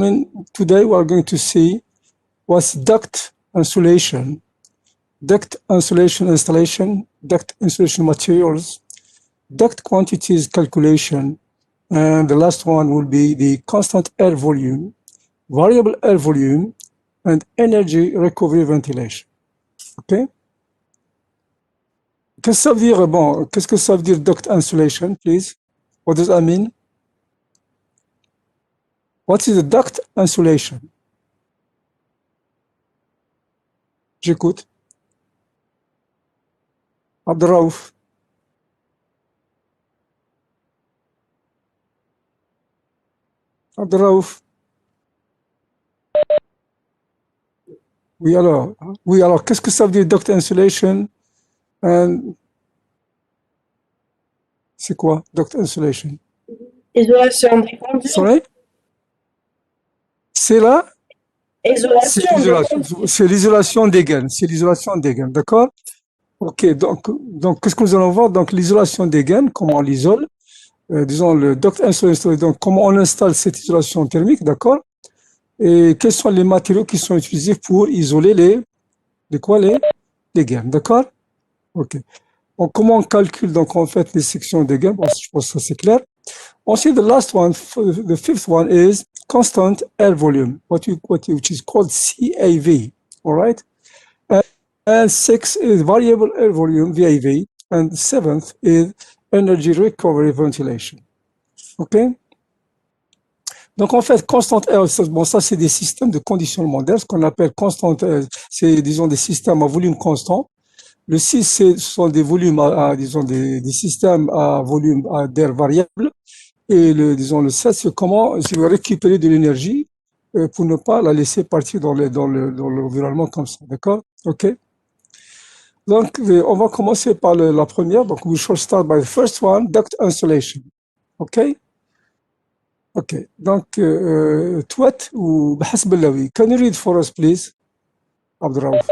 Today we are going to see what's duct insulation, duct insulation installation, duct insulation materials, duct quantities calculation, and the last one will be the constant air volume, variable air volume, and energy recovery ventilation. OK? Qu'est-ce que ça veut dire duct insulation, please? What does that mean? What is the duct insulation? J'écoute. Abdelraouf. Abdelraouf. Oui, alors, qu'est-ce que ça veut dire duct insulation? C'est quoi, duct insulation? Isolation des conduits. Sorry? C'est là? Isolation. C'est l'isolation des gaines. C'est l'isolation des gaines, d'accord? Ok, donc qu'est-ce que nous allons voir? Donc, l'isolation des gaines, comment on l'isole, disons le duct insulation, donc comment on installe cette isolation thermique, d'accord? Et quels sont les matériaux qui sont utilisés pour isoler les gaines, d'accord? Ok. Donc, comment on calcule donc en fait les sections des gaines? Bon, je pense que c'est clair. Ensuite, the fifth one is constant air volume, which is called CAV, all right? And six is variable air volume, VAV, and seventh is energy recovery ventilation. OK? Donc, en fait, constant air, bon, ça, c'est des systèmes de conditionnement d'air, ce qu'on appelle constant air, c'est, disons, des systèmes à volume constant. Le 6, ce sont des volumes disons, des systèmes à volume d'air variable. Et le 7, c'est comment je vais récupérer de l'énergie pour ne pas la laisser partir dans l'environnement comme ça. D'accord? OK? Donc, on va commencer par la première. Donc, we shall start by the first one, duct insulation. OK? OK. Donc, Touat ou بحسب اللوي. Can you read for us, please? Abdelraouf.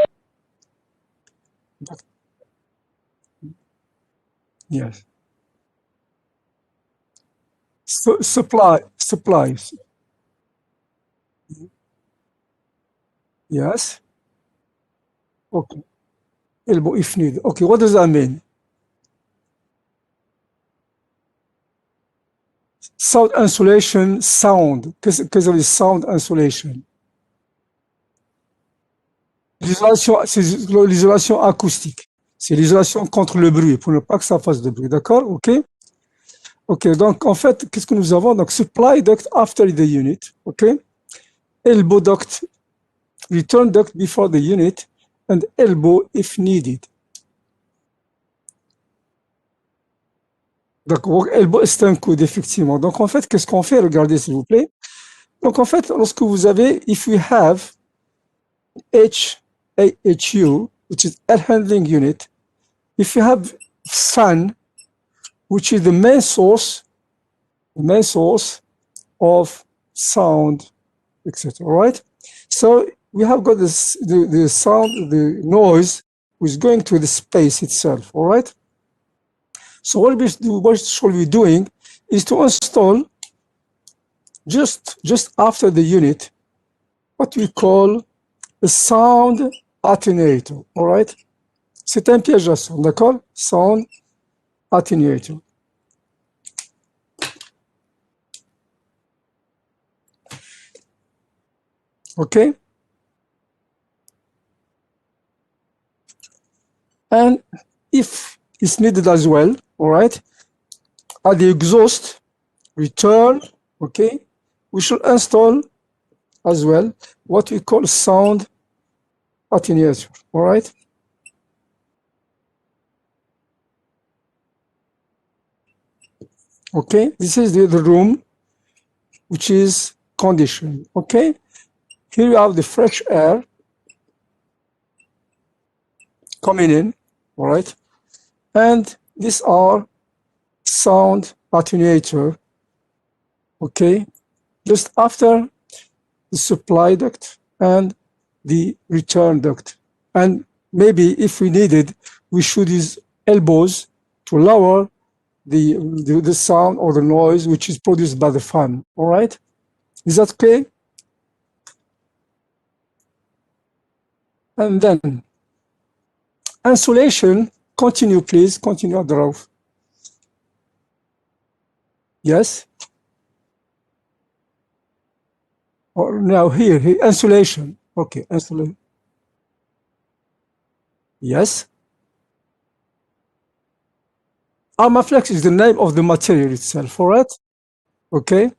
Yes. Supplies. Yes. Okay. Elbow if needed. Okay, what does that mean? Sound insulation, sound. Qu'est-ce que ça veut dire sound insulation? L'isolation, c'est l'isolation acoustique. C'est l'isolation contre le bruit, pour ne pas que ça fasse de bruit. D'accord? OK? OK, donc en fait, qu'est-ce que nous avons? Donc, supply duct after the unit. OK? Elbow duct, return duct before the unit, and elbow if needed. Donc, elbow, c'est un coude, effectivement. Donc, en fait, qu'est-ce qu'on fait? Regardez, s'il vous plaît. Donc, en fait, lorsque vous avez, if we have HAHU, which is air handling unit, if you have fan, which is the main source of sound, etc. All right? So we have got this, the sound, the noise, which is going to the space itself. All right? So what shall we be doing is to install just after the unit what we call a sound attenuator. All right? C'est un piège à son, d'accord? Sound attenuator. Okay? And if it's needed as well, all right, at the exhaust return, okay, we should install as well what we call sound attenuator, all right? Okay, this is the room which is conditioned, okay? Here you have the fresh air coming in, all right? And these are sound attenuator, okay? Just after the supply duct and the return duct. And maybe if we needed, we should use elbows to lower the sound or the noise which is produced by the fan, all right? Is that okay? And then insulation, continue please, continue at the roof. Yes? Or now here, insulation. Okay, insulation. Yes? Armaflex is the name of the material itself, all right? Okay?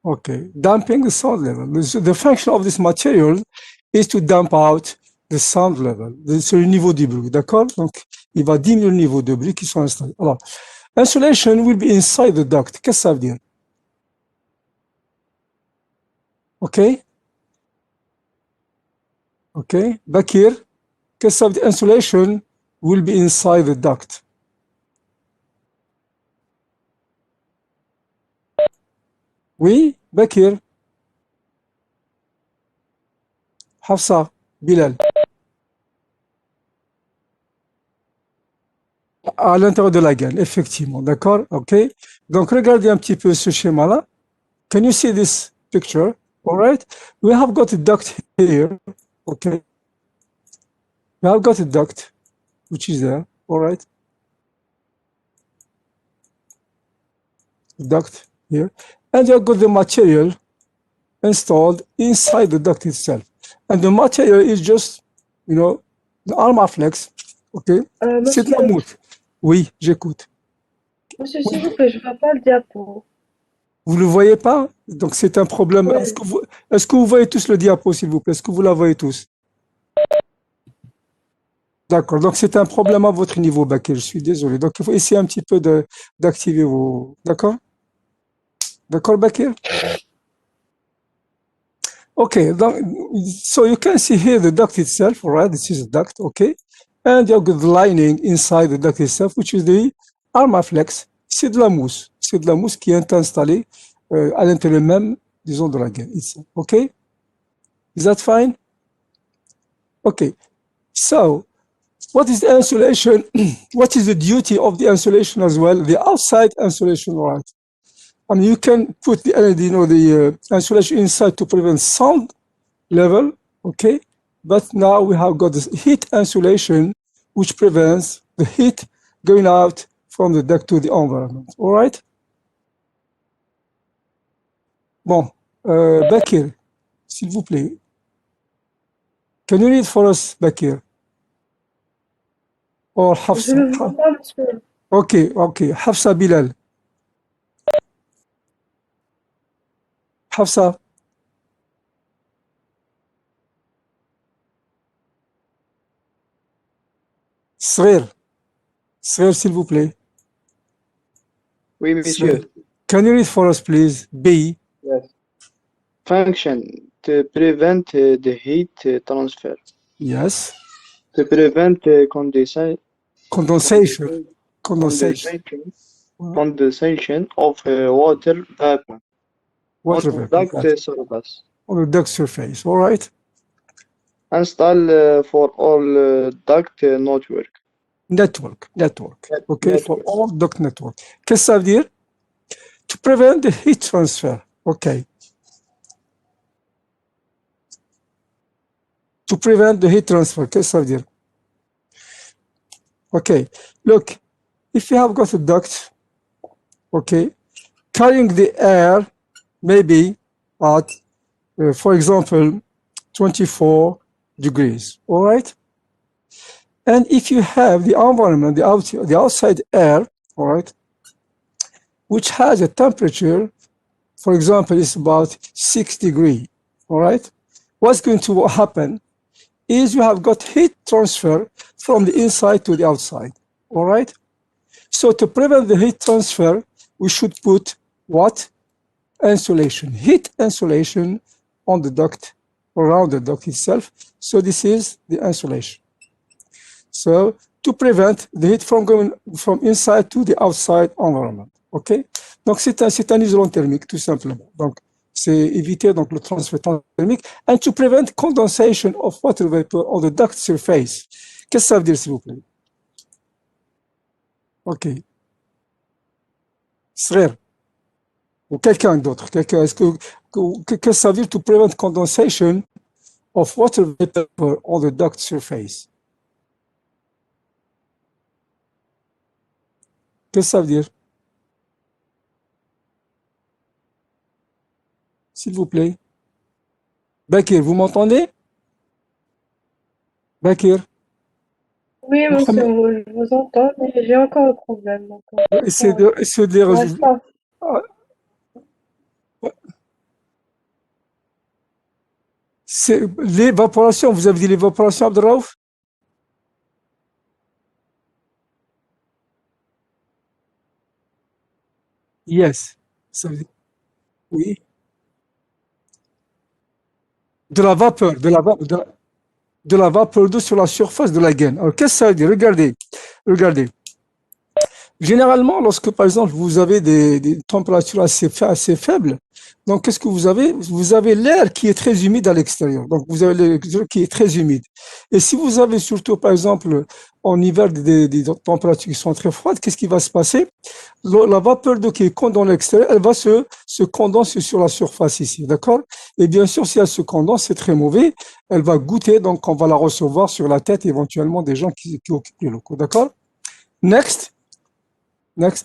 Okay, damping the sound level. The function of this material is to damp out the sound level. C'est le niveau du bruit, d'accord? Donc, il va diminuer le niveau de bruit qui sont installés. Alors, insulation will be inside the duct. Qu'est-ce que ça veut dire? OK? OK? Bakir, qu'est-ce que ça veut dire? Insulation will be inside the duct. Oui, Bakir. Hafsa, Bilal. À l'intérieur de la gaine, effectivement, d'accord? OK? Donc, regardez un petit peu ce schéma-là. Can you see this picture? All right? We have got a duct here. Okay? We have got a duct, which is there. All right? Duct here. And you have got the material installed inside the duct itself. And the material is just, you know, the Armaflex. OK? C'est de la Monsieur, mousse. Oui, j'écoute. monsieur, s'il vous plaît, je vois pas le diapo. Vous le voyez pas? Donc, c'est un problème. Ouais. Est-ce que vous voyez tous le diapo, s'il vous plaît? Est-ce que vous la voyez tous? D'accord. Donc, c'est un problème à votre niveau, Bakir. Je suis désolé. Donc, il faut essayer un petit peu d'activer vos... D'accord? D'accord, Bakir? Okay. So, you can see here the duct itself, all right? This is a duct, okay? And you have got the lining inside the duct itself, which is the Armaflex. C'est de la mousse. C'est de la mousse qui est installée à l'intérieur même, disons, de la gaine. Okay? Is that fine? Okay. So, what is the insulation? What is the duty of the insulation as well? The outside insulation, right? I mean, you can put the insulation inside to prevent sound level, okay? But now we have got this heat insulation, which prevents the heat going out from the duct to the environment, all right? Bon, Bakir, s'il vous plaît. Can you read for us, Bakir? Or Je Hafsa? le vois pas, monsieur. Okay, okay. Hafsa Bilal. Hafsa. Srir, s'il vous plaît. Oui, monsieur. Srir. Can you read for us, please? B. Yes. Function to prevent the heat transfer, Yes. to prevent condensation of water vapor Water on vapor. duct surface. On the duct surface. All right. Install for all duct network. Network. Okay, Network. for all duct network. Qu'est-ce que ça veut dire? To prevent the heat transfer. Okay. To prevent the heat transfer. Qu'est-ce que ça veut dire? Okay. Look, if you have got a duct, okay, carrying the air maybe at, for example, 24 degrees, all right? And if you have the environment, the outside air, all right, which has a temperature, for example, it's about 6 degrees, all right? What's going to happen is you have got heat transfer from the inside to the outside, all right? So to prevent the heat transfer, we should put what? Insulation, heat insulation on the duct, around the duct itself. So this is the insulation. So to prevent the heat from going from inside to the outside environment. OK? Donc c'est un isolant thermique, tout simplement. Donc c'est éviter donc le transfert thermique and to prevent condensation of water vapor on the duct surface. Qu'est-ce que ça veut dire, s'il vous plaît? OK. Srer. ou quelqu'un d'autre. Qu'est-ce que ça veut dire to prevent condensation of water vapor on the duct surface? Qu'est-ce que ça veut dire? S'il vous plaît. Bakir, vous m'entendez? Bakir, Oui, monsieur, Mohamed, je vous entends, mais j'ai encore un problème. Donc, essayez de j'arrive résoudre. pas. Ah, c'est l'évaporation, vous avez dit l'évaporation, Abdelraouf? Yes. Ça veut dire, oui. De la vapeur, de la vapeur d'eau sur la surface de la gaine. Alors, qu'est-ce que ça veut dire? Regardez. Généralement, lorsque, par exemple, vous avez des températures assez faibles, donc qu'est-ce que vous avez? Vous avez l'air qui est très humide à l'extérieur. Donc, vous avez l'air qui est très humide. Et si vous avez surtout, par exemple, en hiver, des températures qui sont très froides, qu'est-ce qui va se passer? La vapeur d'eau qui est condensée à l'extérieur, elle va se condenser sur la surface ici, d'accord? Et bien sûr, si elle se condense, c'est très mauvais. Elle va goûter, donc on va la recevoir sur la tête éventuellement des gens qui occupent les locaux, d'accord? Next,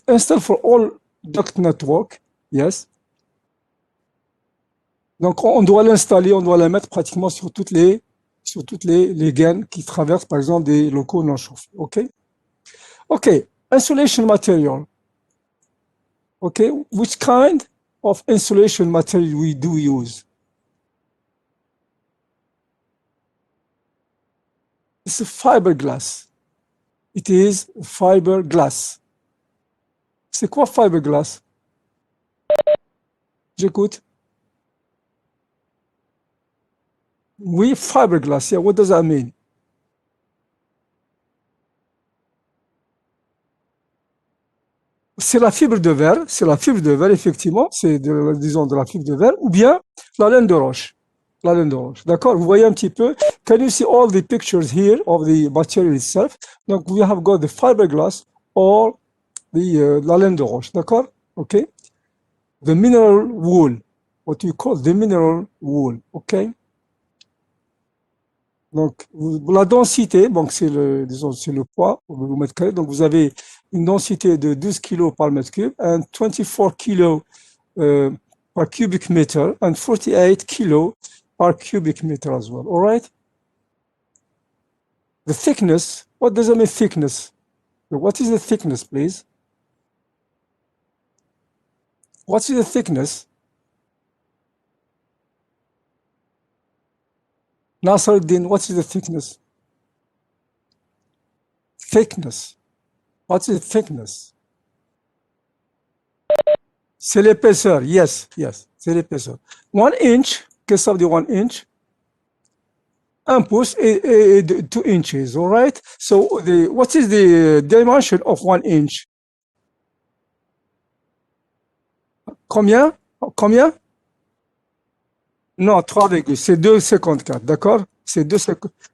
install for all duct network. Yes. Donc, on doit l'installer, on doit la mettre pratiquement sur toutes les gaines qui traversent, par exemple, des locaux non chauffés. OK? OK. Insulation material. OK. Which kind of insulation material we do use? It's a fiberglass. It is fiberglass. C'est quoi fiberglass? J'écoute. Oui, fiberglass. Yeah, what does that mean? C'est la fibre de verre, effectivement, disons, de la fibre de verre, ou bien la laine de roche. La laine de roche, d'accord? Vous voyez un petit peu. Can you see all the pictures here of the material itself? Donc, we have got the fiberglass or la laine de roche, d'accord? OK? The mineral wool, what you call the mineral wool, OK? Donc, la densité, donc disons, c'est le poids au mètre carré. Donc, vous avez une densité de 12 kg par mètre cube, and 24 kg per cubic meter, and 48 kg per cubic meter as well. All right? The thickness, what does it mean thickness? What is the thickness, please? What is the thickness? Nasruddin, what is the thickness? Thickness. What is the thickness? C'est l'épaisseur. Yes, c'est l'épaisseur. 1 inch, qu'est-ce que ça veut dire 1 inch? 1 pouce et 2 inches, all right? So, what is the dimension of 1 inch? Combien? Combien? Non, 3, c'est 2,54, d'accord?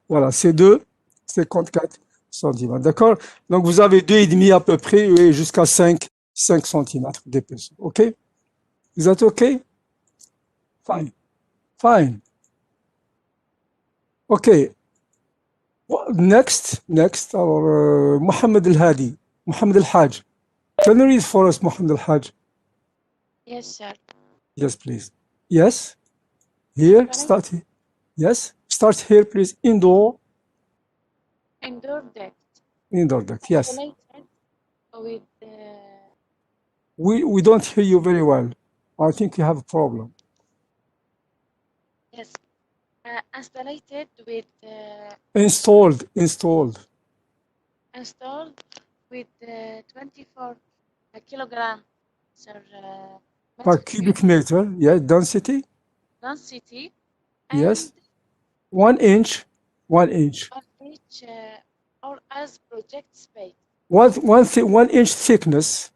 Voilà, c'est 2,54 cm, d'accord? Donc, vous avez 2,5 à peu près et jusqu'à 5 cm d'épaisseur, OK? Is that OK? Fine. Fine. OK. Next, our Mohammed Al-Hadi, Mohammed Al-Hajj. Can you read for us, Mohammed Al-Hajj? Yes, sir. Yes, please. Yes. Here, Can I start here. Yes. Start here, please. Indoor duct duct. Yes. insulated with We don't hear you very well. I think you have a problem. yes, insulated with Installed. installed with 24 kilogram per Per meter cubic cube meter. Yeah. Density. density Yes. and 1 inch. 1 inch. on each or as project space. 1 inch thickness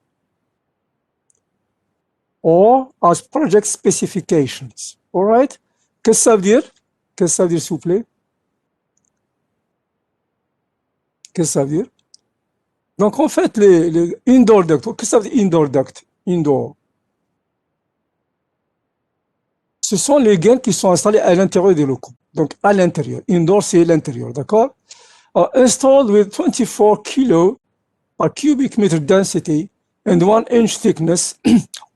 or as project specifications. All right? Qu'est-ce que ça veut dire? Qu'est-ce que ça veut dire, s'il vous plaît? Qu'est-ce que ça veut dire? Donc, en fait, les indoor duct, qu'est-ce que ça veut dire indoor duct? Indoor. ce sont les gaines qui sont installées à l'intérieur des locaux. Donc, à l'intérieur. Indoor, c'est l'intérieur, d'accord? Installed with 24 kilo per cubic meter density and 1 inch thickness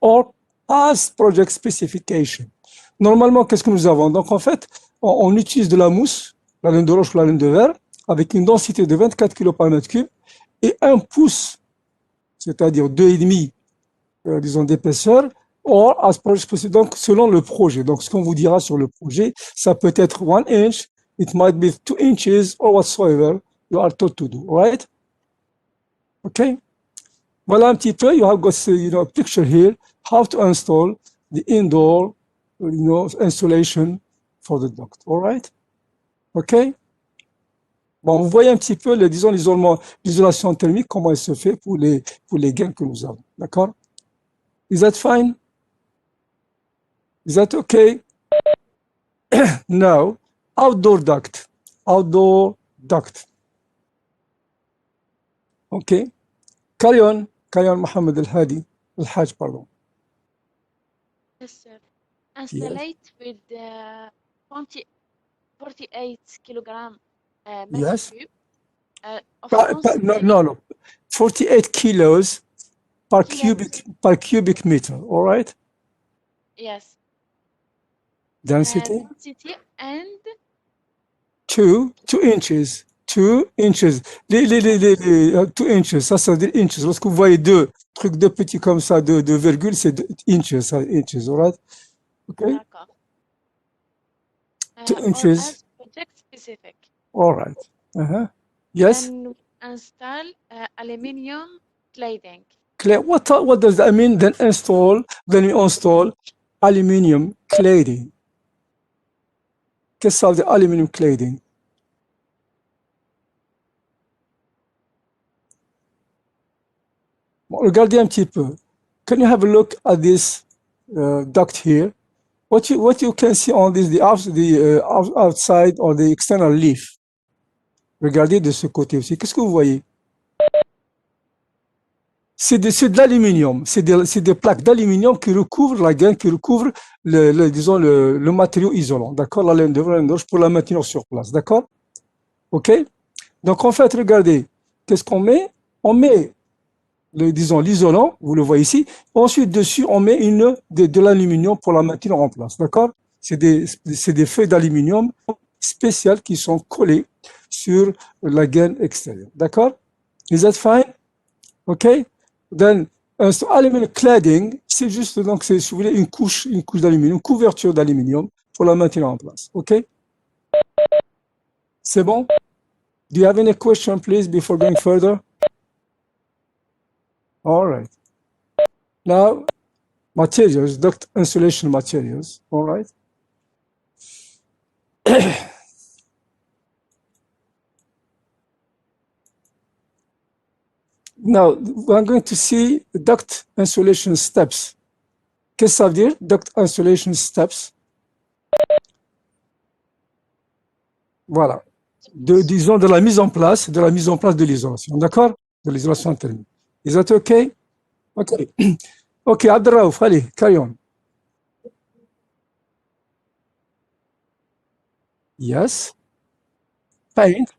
or as project specification. Normalement, qu'est-ce que nous avons? Donc, en fait, on utilise de la mousse, la laine de roche ou la laine de verre, avec une densité de 24 kg par mètre cube et 1 pouce, c'est-à-dire 2,5, disons, d'épaisseur, or as project specification, donc selon le projet. Donc, ce qu'on vous dira sur le projet, ça peut être 1 inch, it might be 2 inches or whatsoever you are told to do, right? Okay? Voilà un petit peu, you have got, a picture here, how to install the indoor, installation for the duct, all right? Okay? Bon, vous voyez un petit peu, disons, l'isolation thermique, comment elle se fait pour les gaines que nous avons, d'accord? Is that fine? Is that okay? Now, outdoor duct. Outdoor duct. Okay. Carry on, Mohammed Al-Hadi. Al-Hajj, pardon. Yes, sir. Installate with 48 kilogram meter Yes. cube. Of No. 48 kilos per Kilos. cubic meter, all right? Yes. Density? Density and 2 inches. 2 inches. 2 inches, ça veut dire inches. Lorsque vous voyez deux trucs de petits comme ça, de virgule, c'est inches, ça, inches, all right? Okay? d'accord. 2 Or inches. as project specific. All right. Yes? And install aluminium cladding. What does that mean? Then we install aluminium cladding. Qu'est-ce que ça veut dire aluminium cladding? Bon, regardez un petit peu. Can you have a look at this duct here? What you can see on this, the outside or the external leaf. Regardez de ce côté aussi. Qu'est-ce que vous voyez? C'est de l'aluminium. C'est des plaques d'aluminium qui recouvrent la gaine, qui recouvrent le matériau isolant. D'accord? La laine de roche pour la maintenir sur place. D'accord? OK? Donc, en fait, regardez. Qu'est-ce qu'on met? On met l'isolant, vous le voyez ici. Ensuite, dessus, on met de l'aluminium pour la maintenir en place. D'accord? C'est des feuilles d'aluminium spéciales qui sont collées sur la gaine extérieure. D'accord? Is that fine? OK? Then, aluminium cladding, c'est juste, donc, si vous voulez, une couche d'aluminium, une couverture d'aluminium pour la maintenir en place. OK? C'est bon? Do you have any question, please, before going further? All right. Now, materials, duct insulation materials. All right. Now, we're going to see duct insulation steps. Qu'est-ce que ça veut dire, duct insulation steps? Voilà. Disons de la mise en place de l'isolation. D'accord? De l'isolation thermique. Is that okay? Okay. Okay, Abdelraouf, allez, carry on. Yes. Paint.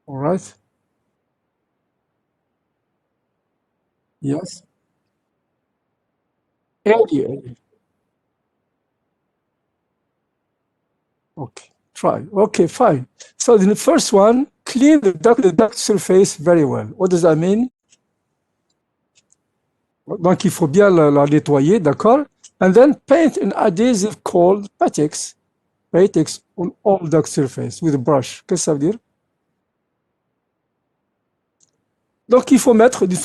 All right. Yes. Area. Okay. Try. Okay, fine. So the first one, clean the duct surface very well. What does that mean? Donc, il faut bien la nettoyer, d'accord? And then paint an adhesive called Patix on all duct surface with a brush. Qu'est-ce que ça veut dire? Donc, il faut mettre de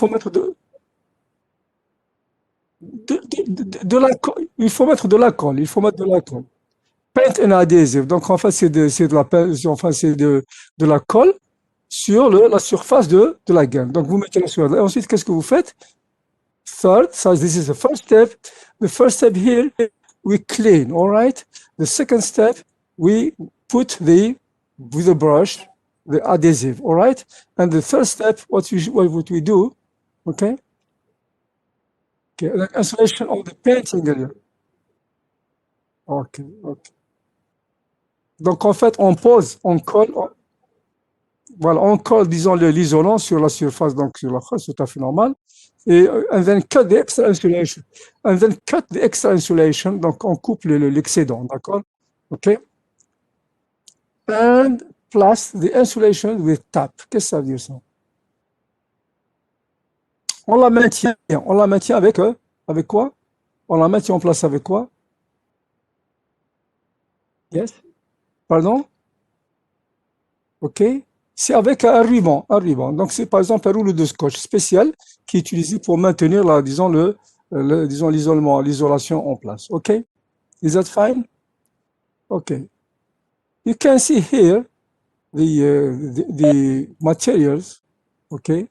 la colle. Il faut mettre de la colle. Paint and adhesive. Donc, en fait, c'est de la colle sur la surface de la gaine. Donc, vous mettez la surface. Et ensuite, qu'est-ce que vous faites? Third, so this is the first step. The first step here, we clean, all right? The second step, we put with a brush, the adhesive, all right? And the third step, what we do, okay? Okay, like insulation of the painting area. Ok, ok. Donc en fait, on pose, on colle, voilà, on colle, disons, l'isolant sur la surface, donc sur la face, c'est tout à fait normal. Et and then cut the extra insulation. And then cut the extra insulation, donc on coupe l'excédent, d'accord? Ok? And place the insulation with tap. Qu'est-ce que ça veut dire ça? On la maintient avec quoi? On la maintient en place avec quoi? Yes? Pardon? Ok? C'est avec un ruban, un ruban. Donc c'est par exemple un rouleau de scotch spécial qui est utilisé pour maintenir disons disons l'isolement, l'isolation en place. Ok? Is that fine? Okay. You can see here the materials. Okay?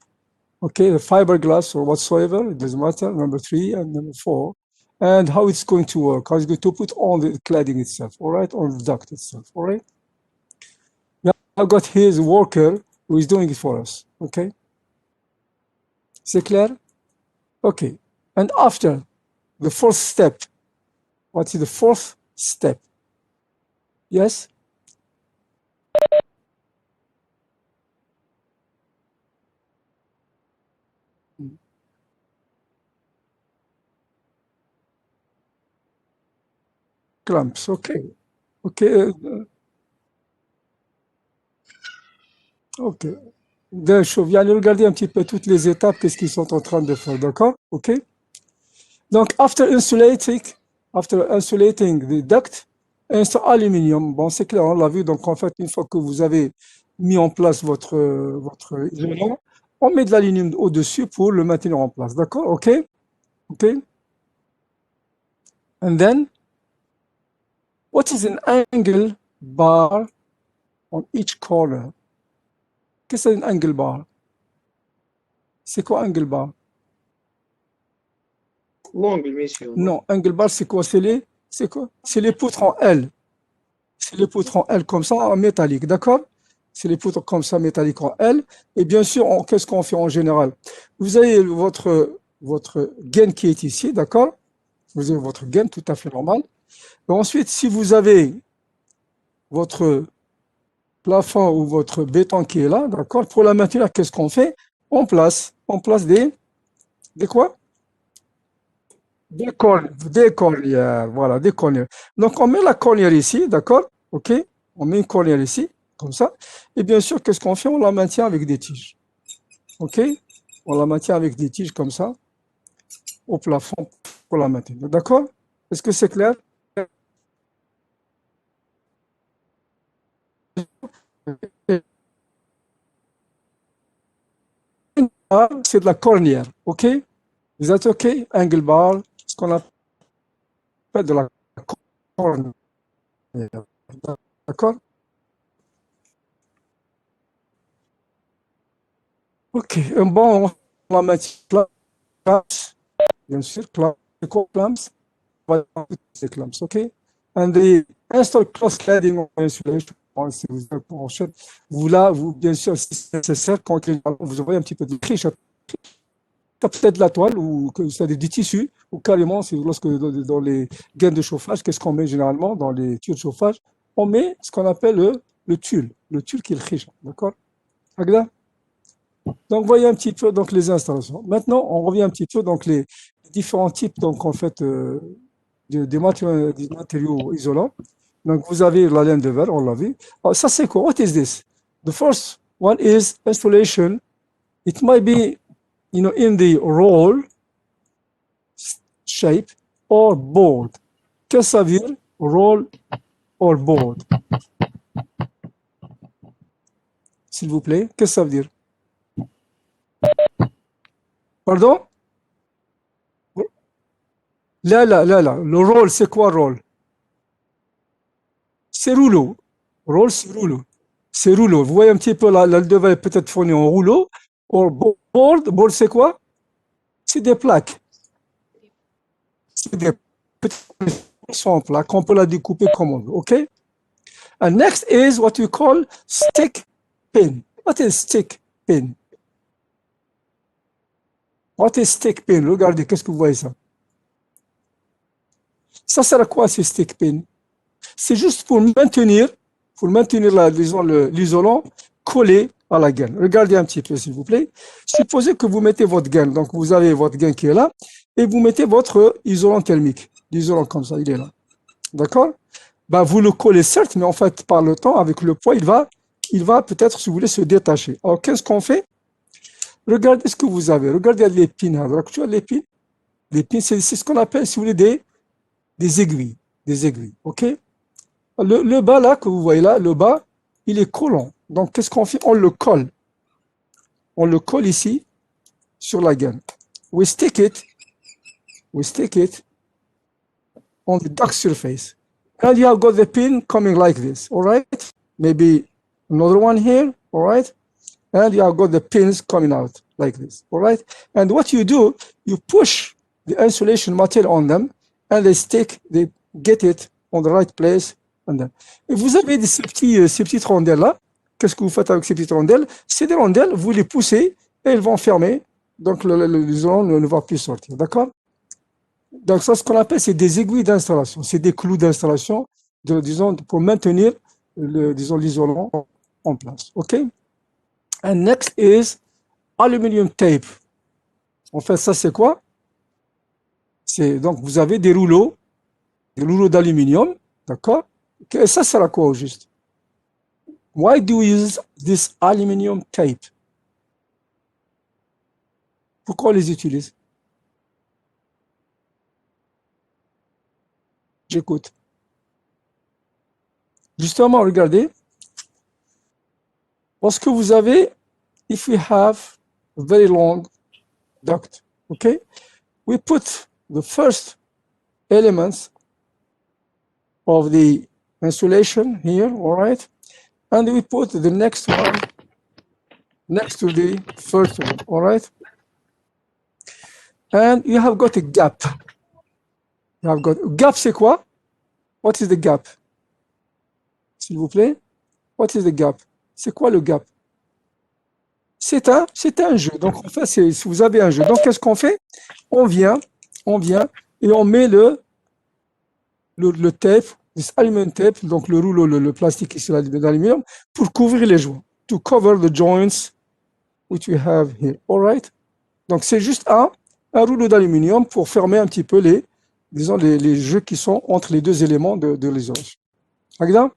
Okay, the fiberglass or whatsoever, it doesn't matter, number 3 and number 4, and how it's going to work, how it's going to put on the cladding itself, all right, on the duct itself, all right? Now I've got here the worker who is doing it for us, okay? C'est clair? Okay, and after the fourth step, what is the fourth step? Yes? Clamps, okay. Okay, ok. Je viens de regarder un petit peu toutes les étapes, qu'est-ce qu'ils sont en train de faire, d'accord? Ok? Donc, after insulating the duct, install aluminium. Bon, c'est clair, on l'a vu. Donc, en fait, une fois que vous avez mis en place votre isolant, on met de l'aluminium au-dessus pour le maintenir en place. D'accord? OK? OK? And then, what is an angle bar on each corner? Qu'est-ce que c'est un angle bar? C'est quoi angle bar? L'angle, messieurs. Non, angle bar, c'est quoi? C'est quoi? C'est les poutres en L. C'est les poutres en L comme ça, en métallique, d'accord? C'est les poutres comme ça, métalliques en L. Et bien sûr, qu'est-ce qu'on fait en général? Vous avez votre gaine qui est ici, d'accord? Vous avez votre gaine tout à fait normal. Et ensuite, si vous avez votre plafond ou votre béton qui est là, d'accord? Pour la maintenir, qu'est-ce qu'on fait? On place des quoi? Des cornières, voilà, des cornières. Donc, on met la cornière ici, d'accord? OK? On met une cornière ici, comme ça. Et bien sûr, qu'est-ce qu'on fait? On la maintient avec des tiges. OK? On la maintient avec des tiges comme ça, au plafond, pour la maintenir. D'accord? Est-ce que c'est clair? C'est de la cornière. OK? Is that OK? Angle bar, ce qu'on appelle de la cornière. D'accord? OK. Bon, on la maintient clamps, bien sûr, clamps, clamps, OK? And the install cross cladding on insulation. Si vous êtes en chaîne, vous, bien sûr, si c'est nécessaire, quand vous envoyez un petit peu de triche, peut-être de la toile ou que c'est du tissu, ou carrément, c'est lorsque dans les gaines de chauffage, qu'est-ce qu'on met généralement dans les tuyaux de chauffage? On met ce qu'on appelle le tulle qui est le riche, d'accord? Agda? Donc, voyez un petit peu donc, les installations. Maintenant, on revient un petit peu donc les différents types donc en fait des matériaux isolants. Donc, vous avez la laine de verre, on l'a vu. Alors, ça, c'est quoi? What is this? The first one is insulation. It might be, in the roll shape or board. Qu'est-ce que ça veut dire? Roll or board. S'il vous plaît, qu'est-ce que ça veut dire? Pardon? Là. Le roll, c'est quoi roll? C'est rouleau. Roll, c'est rouleau. C'est rouleau. Vous voyez un petit peu, la devant est peut-être fournie en rouleau. Or board, c'est quoi? C'est des plaques. C'est des petites plaques. On peut la découper comme on veut. OK? And next is what we call stick pin. What is stick pin? What is stick pin? Regardez, qu'est-ce que vous voyez ça? Ça sert à quoi ces stick pins? C'est juste pour maintenir disons, l'isolant collé à la gaine. Regardez un petit peu, s'il vous plaît. Supposez que vous mettez votre gaine, donc vous avez votre gaine qui est là, et vous mettez votre isolant thermique. L'isolant comme ça, il est là. D'accord? Ben, vous le collez certes, mais en fait, par le temps, avec le poids, il va peut-être, si vous voulez, se détacher. Alors, qu'est-ce qu'on fait? Regardez ce que vous avez. Regardez les pins. Tu vois les pins? Les pins, c'est ce qu'on appelle, si vous voulez, des aiguilles. Des aiguilles. OK? Le bas, là, que vous voyez là, le bas, il est collant. Donc, qu'est-ce qu'on fait? On le colle. On le colle ici, sur la gaine. We stick it on the duct surface. And you have got the pin coming like this, all right? Maybe another one here, all right? And you have got the pins coming out like this, all right? And what you do, you push the insulation material on them, and they get it on the right place. And then. Et vous avez ces petites rondelles-là. Qu'est-ce que vous faites avec ces petites rondelles? C'est des rondelles, vous les poussez, et elles vont fermer. Donc, l'isolant ne va plus sortir, d'accord? Donc, ça, ce qu'on appelle, c'est des aiguilles d'installation. C'est des clous d'installation, disons, pour maintenir, l'isolant en place. OK? And next is aluminum tape. En fait, ça, c'est quoi? Donc, vous avez des rouleaux d'aluminium, d'accord? Et ça sert à quoi au juste? Why do we use this aluminum tape? Pourquoi on les utilise? J'écoute. Justement, regardez. Lorsque vous avez, if we have a very long duct, okay, we put the first elements of the insulation here, all right, and we put the next one next to the first one, all right, and you have got a gap. You have got gap, c'est quoi? What is the gap? S'il vous plaît, what is the gap? C'est quoi le gap? C'est un jeu. Donc, en fait, si vous avez un jeu. Donc, qu'est-ce qu'on fait? On vient et on met le tape, this aluminum tape, donc le rouleau, le plastique ici d'aluminium, pour couvrir les joints. To cover the joints which we have here. All right? Donc, c'est juste un rouleau d'aluminium pour fermer un petit peu les jeux qui sont entre les deux éléments de l'isolation. Agda?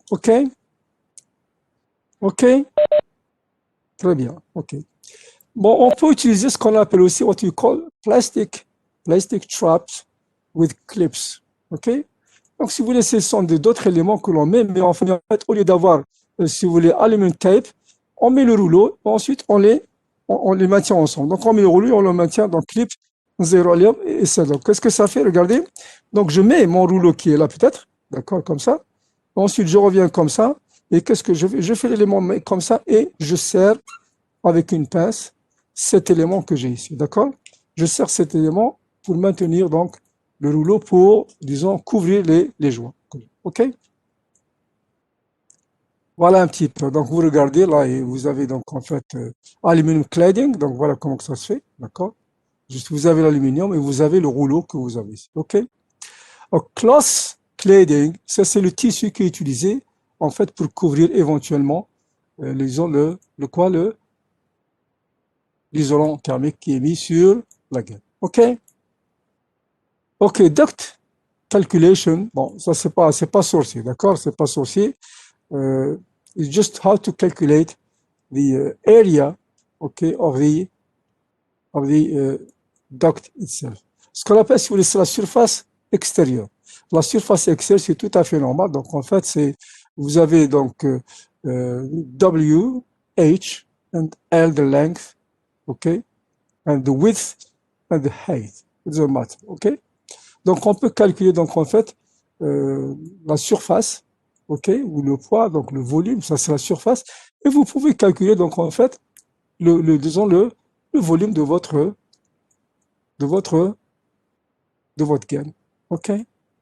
OK? OK? Très bien. OK. Bon, on peut utiliser ce qu'on appelle aussi what you call plastic traps with clips. OK? Donc, si vous voulez, ce sont d'autres éléments que l'on met, mais en fait, au lieu d'avoir, si vous voulez, aluminum tape, on met le rouleau, ensuite on les maintient ensemble. Donc, on met le rouleau et on le maintient dans clip, zérolium et ça. Donc, qu'est-ce que ça fait? Regardez. Donc, je mets mon rouleau qui est là, peut-être. D'accord, comme ça. Ensuite, je reviens comme ça. Et qu'est-ce que je fais? Je fais l'élément comme ça et je serre avec une pince cet élément que j'ai ici. D'accord? Je serre cet élément pour maintenir donc le rouleau pour, disons, couvrir les joints. OK? Voilà un petit peu. Donc, vous regardez là et vous avez donc en fait aluminum cladding. Donc, voilà comment ça se fait. D'accord? Juste, vous avez l'aluminium et vous avez le rouleau que vous avez ici. OK? Alors, cloth cladding, ça c'est le tissu qui est utilisé en fait pour couvrir éventuellement l'isolant thermique qui est mis sur la gaine. OK? OK, duct calculation. Bon, ça c'est pas sorcier, d'accord? C'est pas sorcier. It's just how to calculate the area, okay, of the duct itself. Ce qu'on appelle, si vous voulez, c'est la surface extérieure. La surface extérieure, c'est tout à fait normal. Donc, en fait, vous avez donc W, H, and L, the length, okay, and the width, and the height. It doesn't matter, okay? Donc, on peut calculer, donc, en fait, la surface, okay, ou le poids, donc le volume, ça c'est la surface, et vous pouvez calculer, donc, en fait, disons, le volume de votre gaine, ok?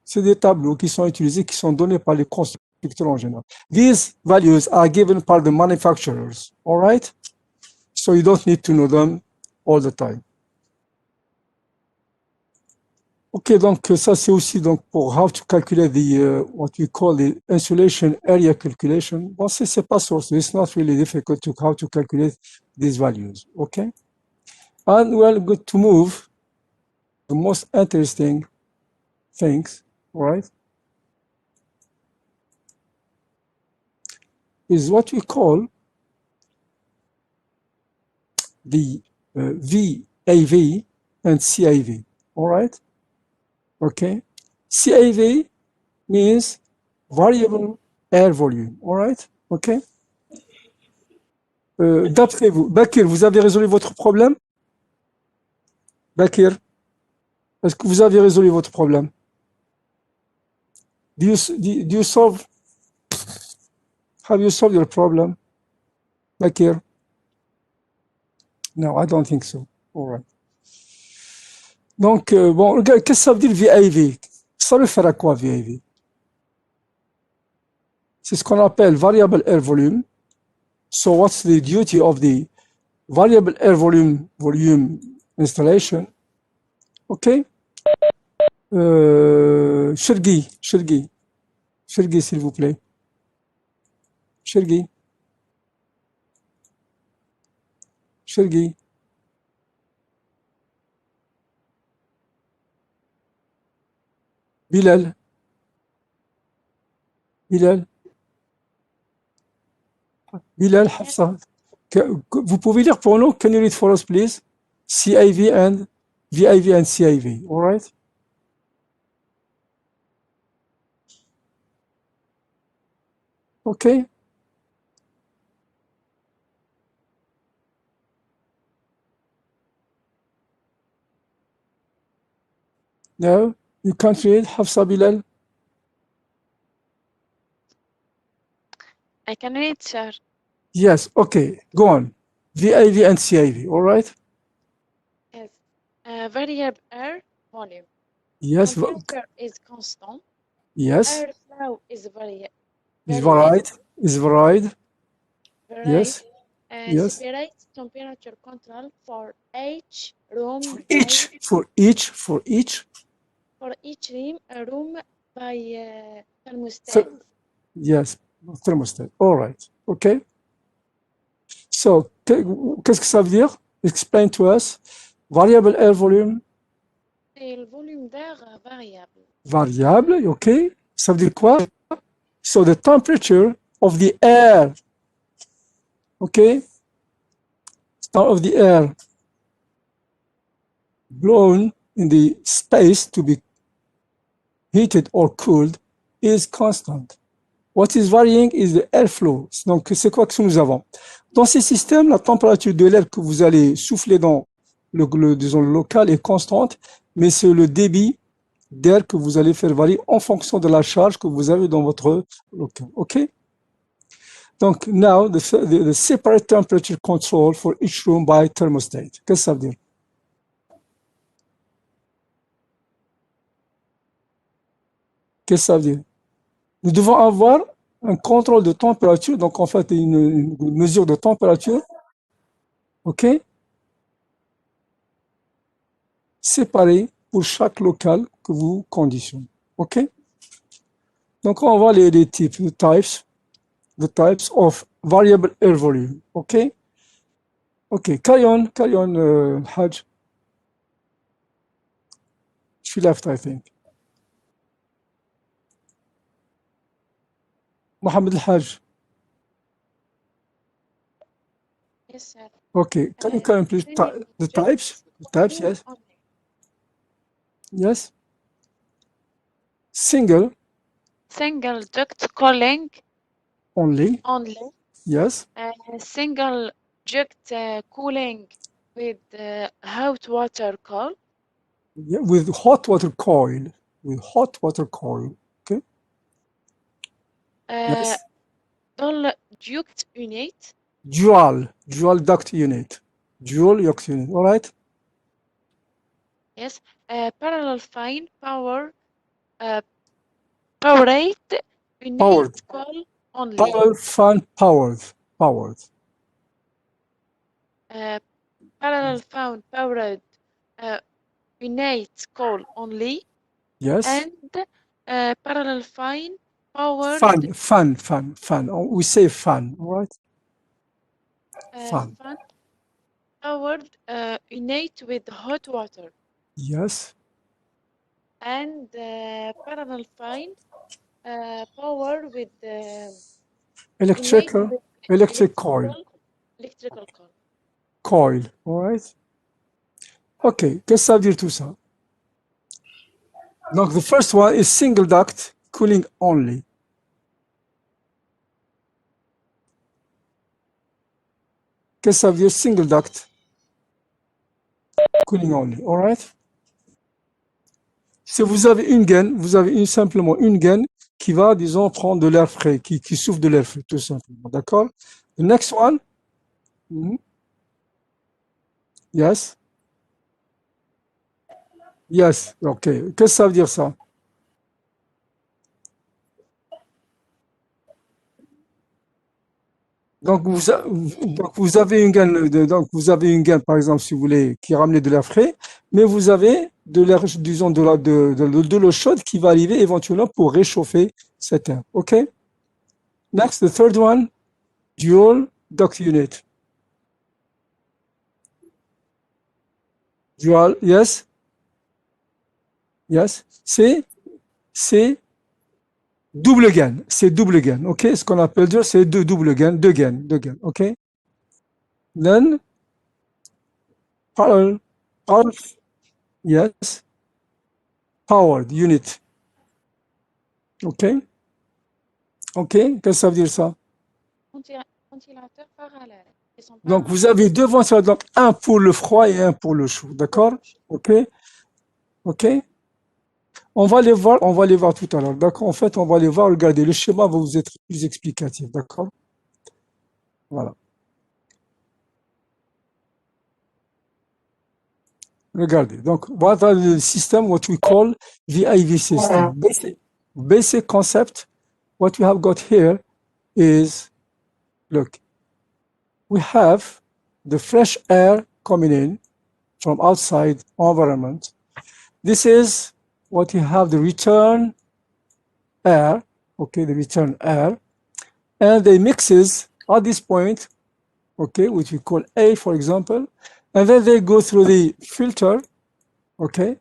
C'est des tableaux qui sont utilisés, qui sont donnés par les constructeurs en général. These values are given by the manufacturers, all right? So you don't need to know them all the time. Ok, donc ça c'est aussi donc pour how to calculate the what we call the insulation area calculation. Bon, c'est pas source. It's not really difficult to how to calculate these values. Okay, and we're going to move the most interesting things, right? Is what we call the VAV and CAV. All right. Okay, CAV means variable air volume. All right. Okay. D'après vous, Bakir, vous avez résolu votre problème? Bakir, est-ce que vous avez résolu votre problème? Do you solve? Have you solved your problem, Bakir? No, I don't think so. All right. Donc, bon, regarde, qu'est-ce que ça veut dire VAV? Ça réfère à quoi, VAV? C'est ce qu'on appelle variable air volume. So what's the duty of the variable air volume installation? Okay. Shergi, s'il vous plaît. Shergi. Bilal. Hafsa. Vous pouvez lire pour nous? Can you read for us, please? CAV and VAV and CAV. All right. Okay. No, you can't read, Hafsa, Bilal. I can read, sir. Yes, okay, go on. VAV and CAV, all right? Yes. Variable air volume. Yes, Temperature is constant. yes, Airflow is variable. is varied, yes, yes. Separate temperature control for each room For each room by thermostat. yes, thermostat, all right, okay. So, qu'est-ce que ça veut dire? Explain to us. Variable air volume. C'est le volume d'air variable. Variable, okay. Ça veut dire quoi? So the temperature of the air, okay, of the air blown in the space to be heated or cooled is constant. What is varying is the airflow. Donc, c'est quoi que nous avons? Dans ces systèmes, la température de l'air que vous allez souffler dans disons, le local est constante, mais c'est le débit d'air que vous allez faire varier en fonction de la charge que vous avez dans votre local. OK? Donc, now, the separate temperature control for each room by thermostat. Qu'est-ce que ça veut dire? Qu'est-ce que ça veut dire? Nous devons avoir un contrôle de température, donc en fait une mesure de température, OK? Séparée pour chaque local que vous conditionnez. OK? Donc on va les types, the types of variable air volume. OK? OK, carry on, Hajj. She left, I think. Mohammed Al-Hajj. Yes, sir. Okay, can you come please the types? The types, yes. Yes. Single Duct cooling only. Yes. Single duct cooling with hot water coil. Yeah, with hot water coil. Okay. Yes. Dual duct unit. Dual duct unit. All right. Yes. Parallel fine power powered unit coil only. Power fan powered. parallel fine powered innate coil only, Yes. and parallel fine powered Fan. Oh, we say fan, all right? Fan. fan powered innate with hot water, Yes. and parallel fine power with innate with Electric coil. electrical coil. Coil, all right? Ok, qu'est-ce que ça veut dire tout ça? Donc, the first one is single duct cooling only. Qu'est-ce que ça veut dire single duct cooling only, all right? Si vous avez une gaine, vous avez simplement une gaine qui va, disons, prendre de l'air frais, qui souffle de l'air frais, tout simplement, d'accord? The next one. Yes. Yes, ok. Qu'est-ce que ça veut dire ça? Donc vous avez une gaine, par exemple, si vous voulez, qui ramène de l'air frais, mais vous avez de l'air, disons, de l'eau chaude qui va arriver éventuellement pour réchauffer cet air. OK? Next, the third one, dual duct unit. Dual, yes? Yes? C'est double gaine, ok? Ce qu'on appelle dual, c'est double gaine, deux gaines, ok? Then, parallel, yes, powered unit, ok? Ok, qu'est-ce que ça veut dire ça? Ventilateur parallèle. Donc, vous avez deux ventilateurs, donc un pour le froid et un pour le chaud, d'accord? Ok? Ok? On va les voir tout à l'heure, d'accord? En fait, on va les voir, regardez, le schéma va vous être plus explicatif, d'accord? Voilà. Regardez, donc, voilà le système, what we call VIV system. Basic concept, what we have got here is, look, we have the fresh air coming in from outside environment. This is what you have, the return air, okay, the return air, and they mixes at this point, okay, which we call A, for example, and then they go through the filter, okay.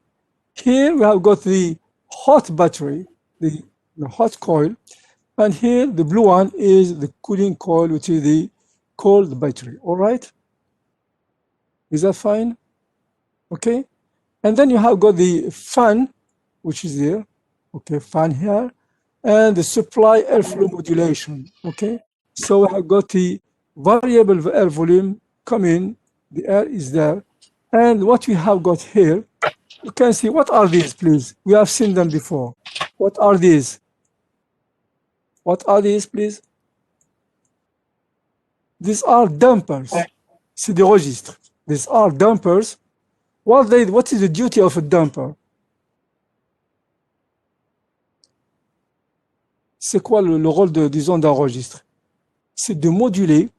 Here we have got the hot battery, the hot coil, and here the blue one is the cooling coil, which is the cold battery, all right? Is that fine? Okay. And then you have got the fan, which is there, okay, fan here, and the supply airflow modulation, okay? So we have got the variable air volume coming, the air is there, and what we have got here, you can see, what are these, please? We have seen them before. What are these? What are these, please? These are dampers. C'est des registres. These are dampers. What is the duty of a damper? C'est quoi le rôle disons, d'un registre? C'est de moduler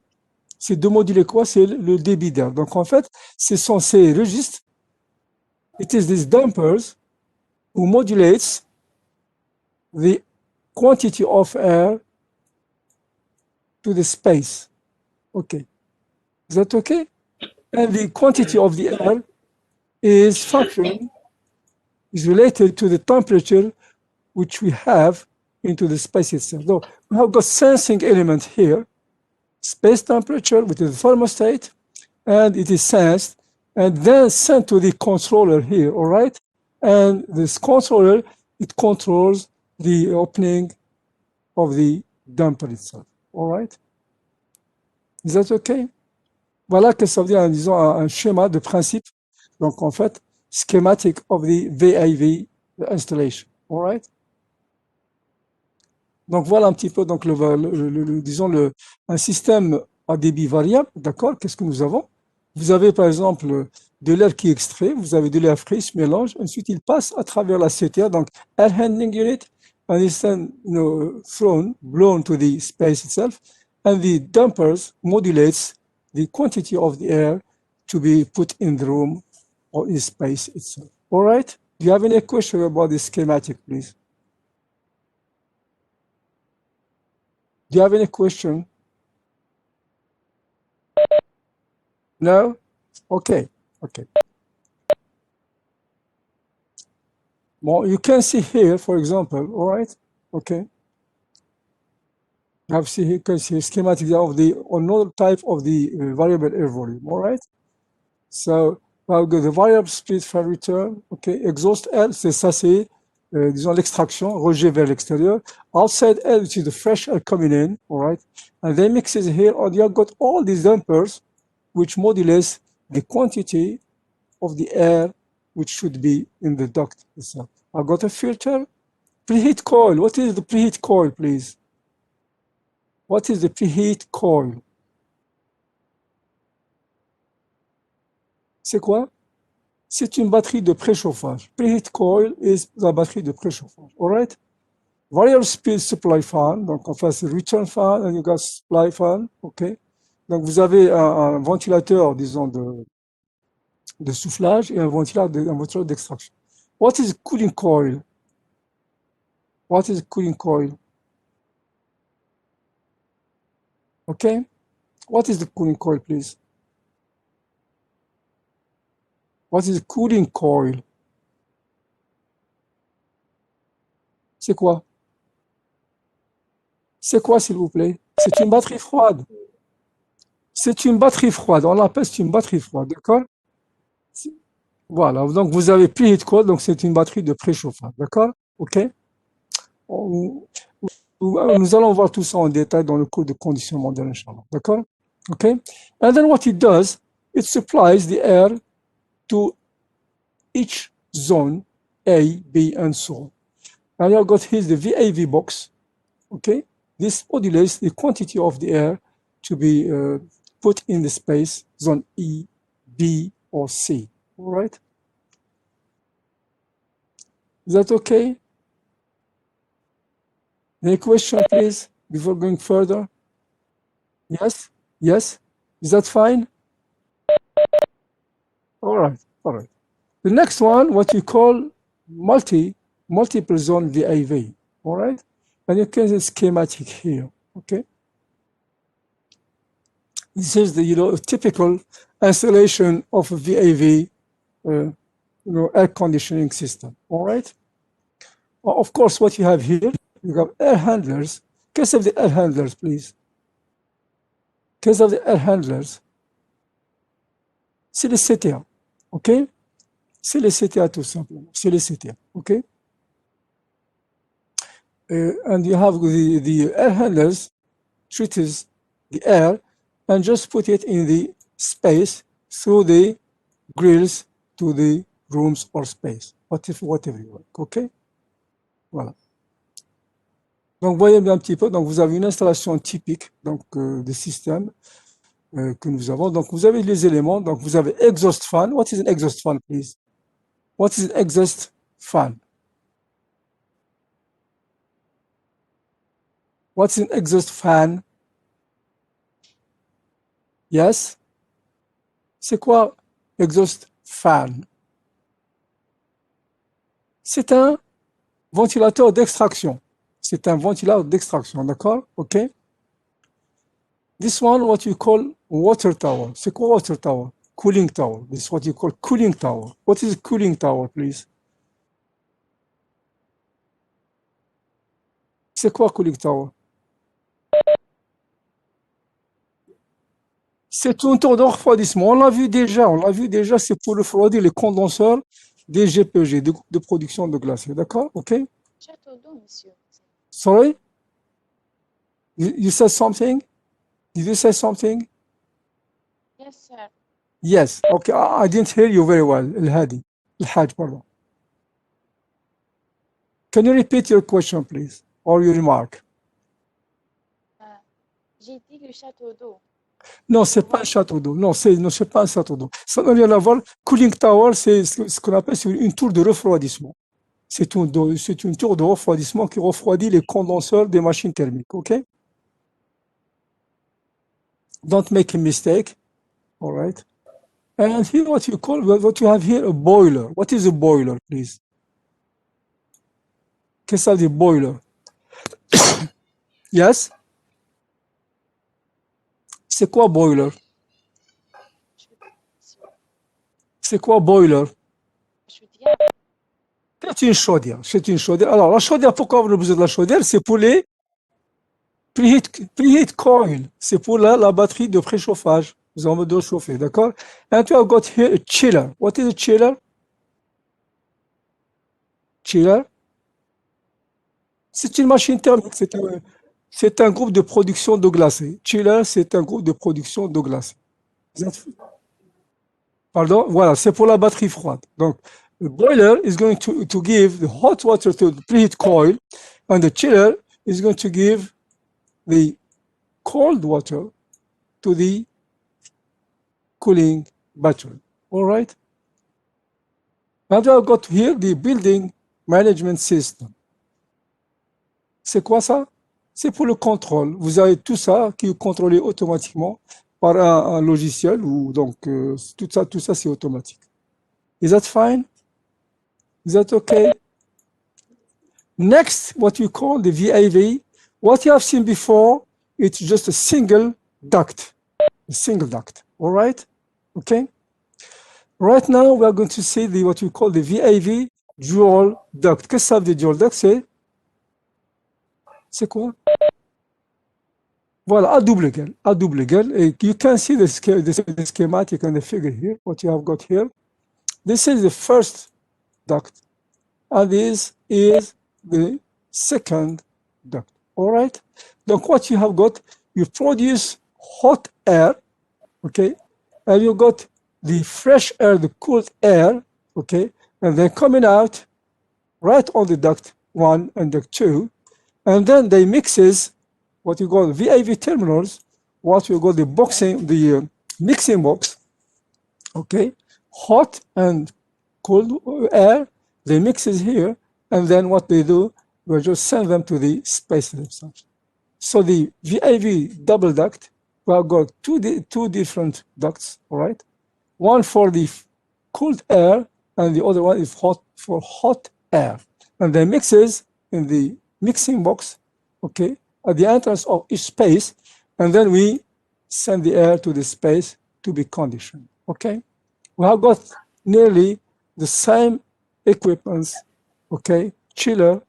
quoi? C'est le débit d'air. Donc en fait, ce sont ces registres. It is these dampers who modulates the quantity of air to the space. Okay. Is that okay? And the quantity of the air is related to the temperature which we have into the space itself. So we have got sensing element here, space temperature with the thermostat, and it is sensed and then sent to the controller here, all right? And this controller, it controls the opening of the damper itself, all right? Is that okay? Voilà que ça veut dire, disons, un schéma de principe. Donc, en fait, schematic of the VIV installation. All right? Donc, voilà un petit peu, donc, disons, un système à débit variable. D'accord? Qu'est-ce que nous avons? Vous avez, par exemple, de l'air qui est extrait, vous avez de l'air frais, il se mélange, ensuite, il passe à travers la CTA, donc, air handling unit, and it's then, blown to the space itself, and the dampers modulates the quantity of the air to be put in the room or in space itself. All right? Do you have any question about this schematic, please? Do you have any question? No? Okay, okay. Well, you can see here, for example, all right? Okay. You have see here, can see schematic of the another type of the variable air volume, all right? So, well, the variable speed for return, okay, exhaust air, c'est ça, c'est, disons, l'extraction, rejet vers l'extérieur. Outside air, which is the fresh air coming in, all right? And then mixes here, and you have got all these dampers, which modulates the quantity of the air which should be in the duct itself. I've got a filter, preheat coil. What is the preheat coil, please? What is the preheat coil? C'est quoi? C'est une batterie de préchauffage. Preheat coil is la batterie de préchauffage. All right? Variable speed supply fan. Donc, en fait, c'est return fan and you got supply fan. OK? Donc, vous avez un ventilateur, disons, de soufflage et un ventilateur d'extraction. What is cooling coil? What is cooling coil? Okay? What is the cooling coil, please? What is cooling coil? C'est quoi? C'est quoi, s'il vous plaît? C'est une batterie froide. C'est une batterie froide. On l'appelle, c'est une batterie froide, d'accord? Voilà, donc vous avez preheat coil, donc c'est une batterie de préchauffage, d'accord? OK? Nous allons voir tout ça en détail dans le cours de conditionnement de l'inchallah, d'accord? OK? And then what it does, it supplies the air to each zone, A, B, and so on. And you've got here the VAV box, okay? This modulates the quantity of the air to be put in the space, zone E, B, or C, all right? Is that okay? Any question, please, before going further? Yes? Yes? Is that fine? All right, all right. The next one, what you call multiple zone VAV, all right? And you can see the schematic here, okay? This is the, typical installation of a VAV, air conditioning system, all right? Well, of course, what you have here, you have air handlers. Case of the air handlers, please. Case of the air handlers. C'est les CTA, ok? C'est les CTA tout simplement. C'est les CTA, ok? And you have the air handlers treats the air and just put it in the space through the grills to the rooms or space, whatever you like, ok? Voilà. Donc, voyez bien un petit peu, donc vous avez une installation typique donc, des systèmes que nous avons. Donc, vous avez les éléments, donc vous avez exhaust fan. What is an exhaust fan, please? What is an exhaust fan? What's an exhaust fan? Yes? C'est quoi exhaust fan? C'est un ventilateur d'extraction. C'est un ventilateur d'extraction, d'accord? OK? This one, what you call water tower. C'est quoi water tower? Cooling tower. This is what you call cooling tower. What is a cooling tower, please? C'est quoi cooling tower? C'est une tour de refroidissement. On l'a vu déjà, c'est pour refroidir les condenseurs des GPG, de production de glaciers, d'accord? OK? Château d'eau, monsieur. Sorry? You said something? Did you say something? Yes, sir. Yes. Okay, I didn't hear you very well. Al-Hajj, pardon. Can you repeat your question, please, or your remark? J'ai dit le château d'eau. Non, c'est pas un château d'eau. Non, c'est pas un château d'eau. Ça n'a rien à voir. Cooling tower, c'est ce qu'on appelle une tour de refroidissement. C'est une tour de refroidissement qui refroidit les condenseurs des machines thermiques. OK? Don't make a mistake. All right. And here what you have here, a boiler. What is a boiler, please? Qu'est-ce que ça dit, boiler? Yes? C'est quoi boiler? C'est quoi boiler? chaudière. C'est une chaudière. C'est une chaudière. Alors, la chaudière, pourquoi on a besoin de la chaudière? C'est pour les preheat coil. C'est pour la batterie de préchauffage. Nous avons besoin de chauffer, d'accord? And we have got here a chiller. What is a chiller? Chiller? C'est une machine thermique. C'est un groupe de production d'eau glacée. Chiller, c'est un groupe de production d'eau glacée. Pardon? Voilà, c'est pour la batterie froide. Donc, the boiler is going to give the hot water to the preheat coil, and the chiller is going to give the cold water to the cooling battery. All right? And I've got here the building management system. C'est quoi ça? C'est pour le contrôle. Vous avez tout ça qui est contrôlé automatiquement par un logiciel, ou donc tout ça c'est automatique. Is that fine? Is that okay? Next, what we call the VAV. What you have seen before, it's just a single duct. A single duct. All right? Okay? Right now, we are going to see what we call the VAV dual duct. Qu'est-ce que ça veut dire dual duct? C'est quoi? Voilà, à double gueule. À double gueule. Et you can see the schematic and the figure here, what you have got here. This is the first duct, and this is the second duct. All right? Donc, what you have got, you produce hot air, okay? And you got the fresh air, the cooled air, okay? And then coming out right on the duct 1 and duct 2. And then they mixes what you call VAV terminals, what you call the mixing box, okay? Hot and cold air, they mixes here, and then what they do, we just send them to the space themselves. So the VAV double duct, we have got two different ducts, all right? One for the cooled air, and the other one is for hot air. And they mixes in the mixing box, okay, at the entrance of each space, and then we send the air to the space to be conditioned, okay? We have got nearly the same equipments, okay, chiller,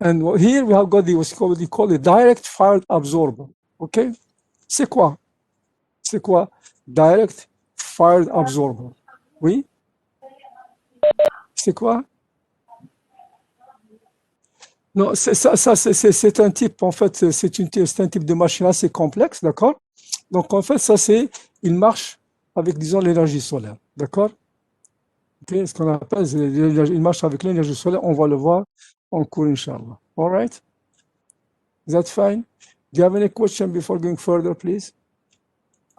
and here we have got what we call the direct fired absorber, okay? C'est quoi? C'est quoi? Direct fired absorber. Oui? C'est quoi? Non, c'est un type, en fait, c'est un type de machine assez complexe, d'accord? Donc, en fait, il marche avec, disons, l'énergie solaire, d'accord? Okay, ce qu'on appelle, il marche avec l'énergie solaire, on va le voir en cours, Inch'Allah. All right? Is that fine? Do you have any question before going further, please?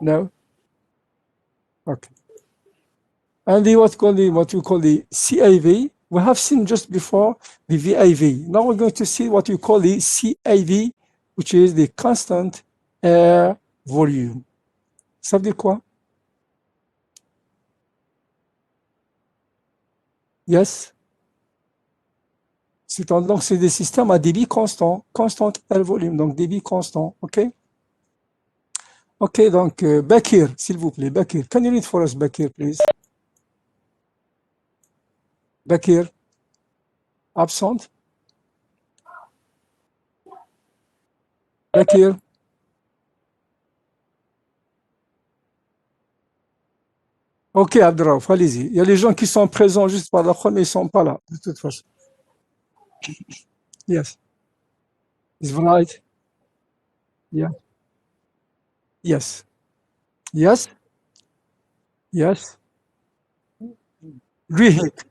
No? Okay. And what we call the CAV, we have seen just before the VAV. Now we're going to see what we call the CAV, which is the constant air volume. Ça veut dire quoi? Yes? Donc, c'est des systèmes à débit constant, constant air volume, donc débit constant, OK? OK, donc, Bakir, s'il vous plaît, Bakir. Can you read for us, Bakir, please? Bakir? Absent? Bakir? OK, Abdraouf, allez-y. Il y a les gens qui sont présents juste par la fois, mais ils ne sont pas là, de toute façon. Yes. Is right? Yeah. Yes. Yes? Yes? Reheat.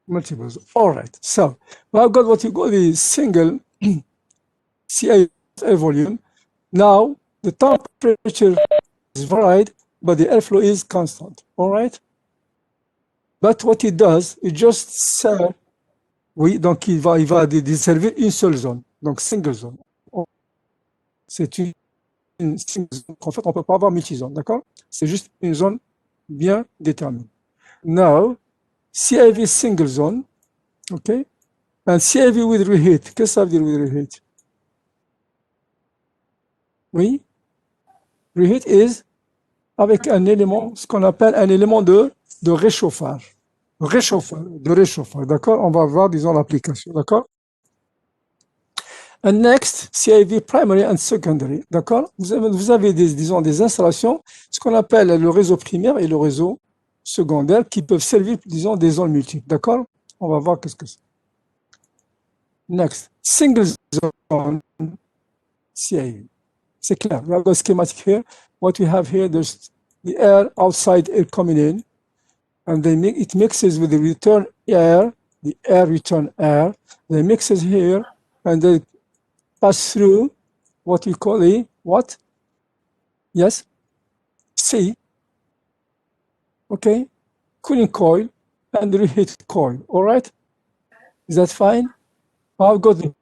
Multiples. All right. So, I've got what you call the single CA volume. Now, the temperature is varied, but the airflow is constant. All right? But what it does, it just serve, oui, donc il va desservir une seule zone, donc single zone. C'est une une single zone. En fait, on ne peut pas avoir multi-zone, d'accord? C'est juste une zone bien déterminée. Now, CIV single zone, OK? And CIV with reheat. Qu'est-ce que ça veut dire with reheat? Oui? Reheat is avec un élément, ce qu'on appelle un élément de réchauffage. De réchauffage, d'accord? On va voir, disons, l'application, d'accord? And next, CIV primary and secondary, d'accord? Vous avez disons, des installations, ce qu'on appelle le réseau primaire et le réseau secondaire qui peuvent servir, disons, des zones multiples, d'accord? On va voir qu'est-ce que c'est. Next, single zone CIV. C'est clair. We have got schematic here. What we have here, there's the air, outside air coming in, and then it mixes with the return air, the air return air. They mixes here, and they pass through what we call a what? Yes? C. Okay? Cooling coil and the reheat coil. All right? Is that fine? I've got the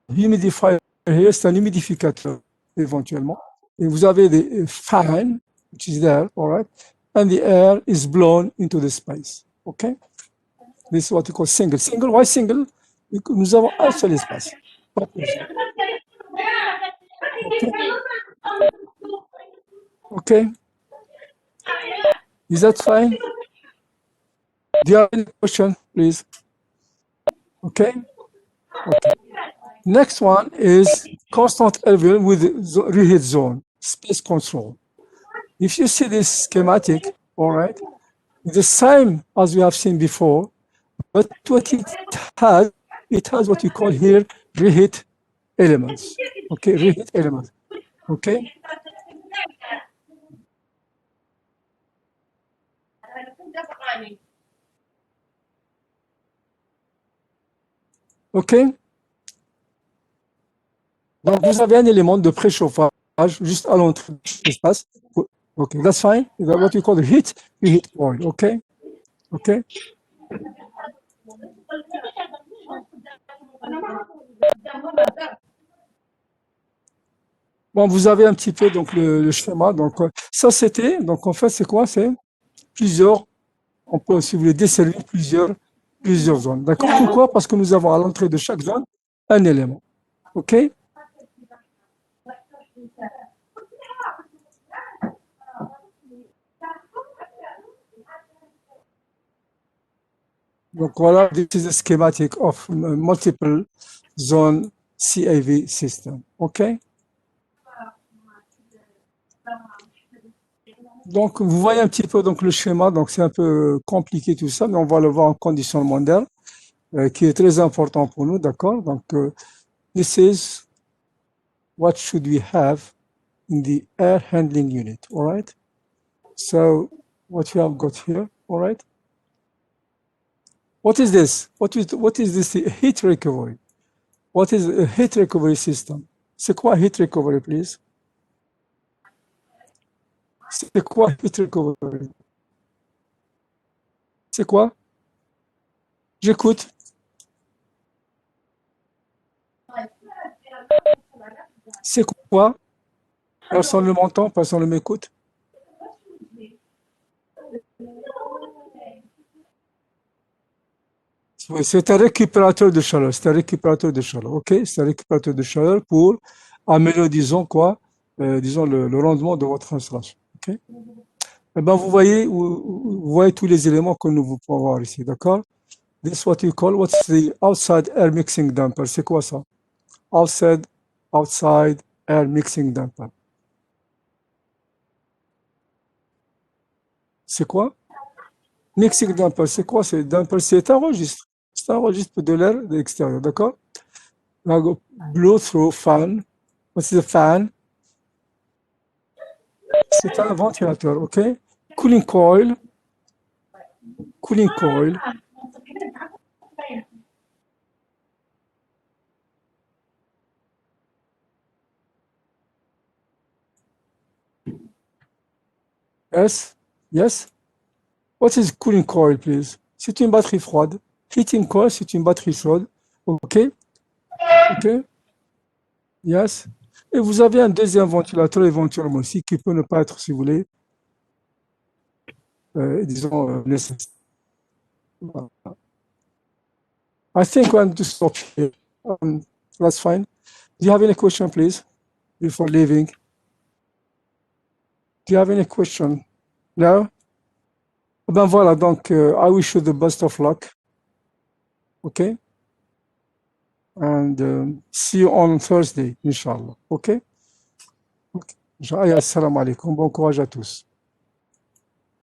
humidifier here, c'est un humidificateur éventuellement. Et vous avez des fan, which is there, all right? And the air is blown into the space. Okay? This is what we call single. Single, why single? Nous avons un seul espace. Pas plusieurs. Okay? Is that fine? Do you have any question, please? Okay? Okay. Next one is constant air volume with reheat zone, space control. If you see this schematic, all right, the same as we have seen before, but what it has what we call here reheat elements. Okay, reheat elements. Okay. Okay. Donc, vous avez un élément de préchauffage juste à l'entrée de l'espace. Okay, that's fine. That's what we call the reheat coil. Okay. Okay. Bon, vous avez un petit peu donc le schéma. Donc, ça c'était. Donc, en fait, c'est quoi? C'est plusieurs. On peut, si vous voulez, desservir plusieurs zones. D'accord? Pourquoi? Parce que nous avons à l'entrée de chaque zone un élément. OK? Donc voilà, this is a schematic of multiple zone CIV system. OK? Donc, vous voyez un petit peu donc, le schéma, donc c'est un peu compliqué tout ça, mais on va le voir en conditionnement d'air, qui est très important pour nous, d'accord? Donc, this is what should we have in the air handling unit, all right? So, what you have got here, all right? What is this? What is this heat recovery? What is a heat recovery system? C'est quoi heat recovery, please? C'est quoi heat recovery? C'est quoi? J'écoute. C'est quoi? Personne ne m'entend, personne ne m'écoute. C'est un récupérateur de chaleur. C'est un récupérateur de chaleur. OK? C'est un récupérateur de chaleur pour améliorer, disons quoi? Disons le rendement de votre installation. OK? Eh ben, vous voyez tous les éléments que nous pouvons voir ici. D'accord? This is what you call, what's the outside air mixing damper? C'est quoi ça? Outside air mixing damper. C'est quoi? Mixing damper, c'est quoi? C'est damper, c'est un registre. C'est un registre de l'air de l'extérieur, d'accord? Blow-through fan. What's the fan? C'est un ventilateur, OK? Cooling coil. Cooling coil. Yes? Yes? What is cooling coil, please? C'est une batterie froide. Heating coil, c'est une batterie chaude. OK? OK? Yes? Et vous avez un deuxième ventilateur éventuellement aussi qui peut ne pas être, si vous voulez, disons, nécessaire. Voilà. I think we're going to stop here. That's fine. Do you have any question, please, before leaving? Do you have any question? No? Ben voilà, donc, I wish you the best of luck. Okay? And see you on Thursday, Inshallah. Okay? Okay. Assalamu alaikum. Bon courage à tous.